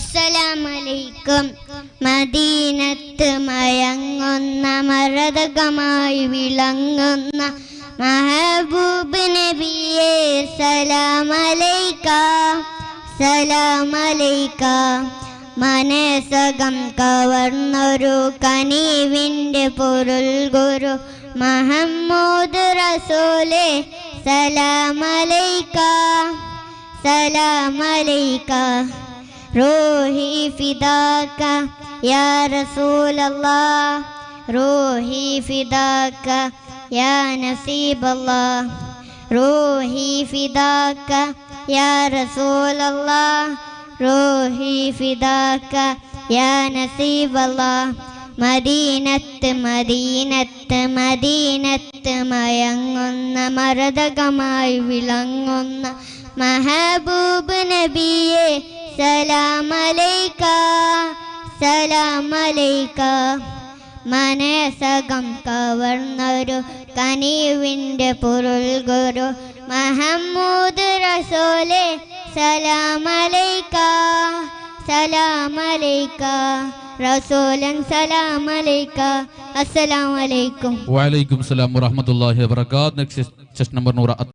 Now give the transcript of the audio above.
അസ്സലാമലൈക്കും. മദീനത്ത് മയങ്ങുന്ന മരതകമായി വിളങ്ങുന്ന മഹബൂബ് നബിയേ സലാമലൈക സലാമലൈക. മനസകം കവർന്നൊരു കനിവിൻ്റെ പൊരുൾ ഗുരു മുഹമ്മദ് റസൂലേ സലാമലൈക സലാമലൈക. റൂഹി ഫിദാക യാ റസൂലല്ലാഹ്, റൂഹി ഫിദാക യാ നസീബല്ലാഹ്, റൂഹി ഫിദാക യാ റസൂലല്ലാഹ്, റൂഹി ഫിദാക യാ നസീബല്ലാഹ്. മദീനത്ത് മദീനത്ത് മദീനത്ത് മയങ്ങുന്ന മരതകമായി വിളങ്ങുന്ന മഹബൂബ് നബിയേ സലാമലൈക സലാമലൈക. മനസകം കവർന്നൊരു കനിവിൻ്റെ പൊരുൾ ഗുരു മുഹമ്മദ് റസൂലേ സലാമലൈക സലാമലൈക. റസൂലൻ സലാമലൈക. അസ്സലാമു അലൈക്കും. വഅലൈക്കും സലാം വറഹ്മത്തുള്ളാഹി വബറകാതുഹു. Next number 100.